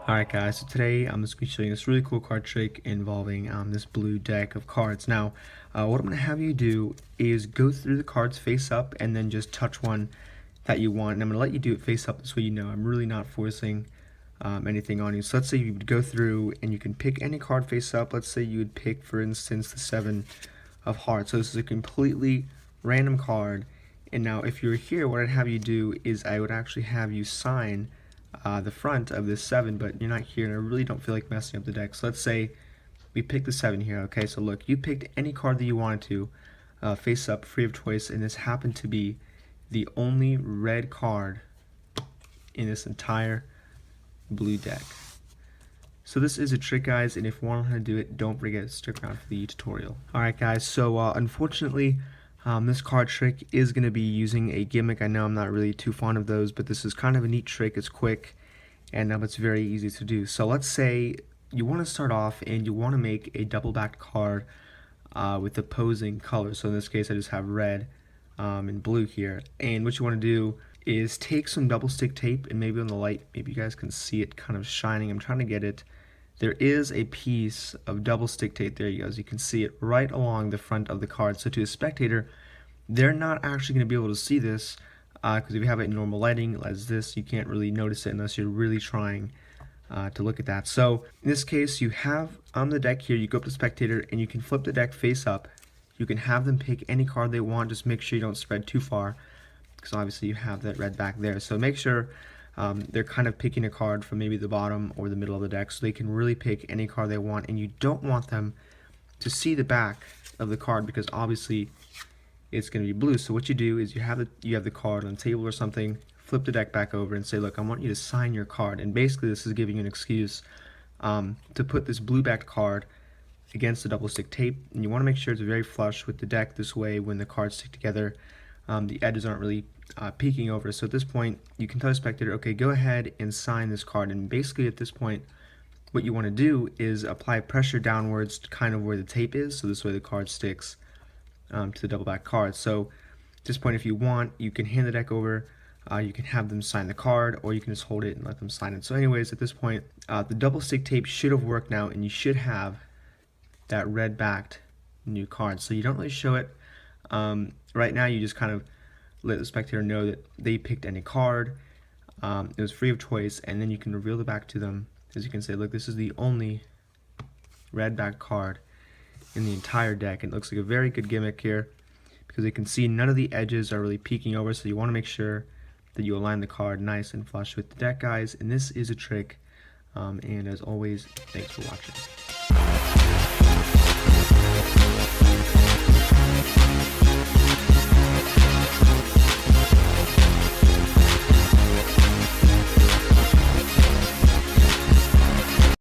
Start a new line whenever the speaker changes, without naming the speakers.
Alright guys, so today I'm just going to be showing this really cool card trick involving this blue deck of cards. Now, what I'm going to have you do is go through the cards face up and then just touch one that you want. And I'm going to let you do it face up, this way you know I'm really not forcing anything on you. So let's say you would go through and you can pick any card face up. Let's say you would pick, for instance, the 7 of hearts. So this is a completely random card. And now if you're here, what I'd have you do is I would actually have you sign the front of this 7, but you're not here and I really don't feel like messing up the deck. So let's say we pick the 7 here. Okay, so look, you picked any card that you wanted to face up, free of choice, and this happened to be the only red card in this entire blue deck. So this is a trick, guys, and if you want to do it, don't forget to stick around for the tutorial. Alright guys, so unfortunately this card trick is going to be using a gimmick. I know I'm not really too fond of those, but this is kind of a neat trick. It's quick and it's very easy to do. So let's say you want to start off and you want to make a double-backed card with opposing colors. So in this case I just have red and blue here, and what you want to do is take some double stick tape, and maybe on the light maybe you guys can see it kind of shining. I'm trying to get it. There is a piece of double stick tape, there you go, as you can see it right along the front of the card. So to a spectator, they're not actually going to be able to see this because if you have it in normal lighting as this, you can't really notice it unless you're really trying to look at that. So in this case, you have on the deck here, you go up to spectator and you can flip the deck face up. You can have them pick any card they want, just make sure you don't spread too far because obviously you have that red back there. So make sure they're kind of picking a card from maybe the bottom or the middle of the deck, so they can really pick any card they want, and you don't want them to see the back of the card because obviously it's going to be blue. So what you do is you have the card on the table or something, flip the deck back over and say, look, I want you to sign your card. And basically this is giving you an excuse to put this blue backed card against the double stick tape, and you want to make sure it's very flush with the deck. This way when the cards stick together, the edges aren't really peeking over. So at this point you can tell the spectator, okay, go ahead and sign this card. And basically at this point what you want to do is apply pressure downwards to kind of where the tape is, so this way the card sticks to the double back card. So at this point, if you want, you can hand the deck over, you can have them sign the card, or you can just hold it and let them sign it. So anyways, at this point the double stick tape should have worked now, and you should have that red backed new card. So you don't really show it right now, you just kind of let the spectator know that they picked any card, it was free of choice, and then you can reveal the back to them, as you can say, look, this is the only red back card in the entire deck. And it looks like a very good gimmick here because you can see none of the edges are really peeking over, so you want to make sure that you align the card nice and flush with the deck, guys. And this is a trick, and as always, thanks for watching.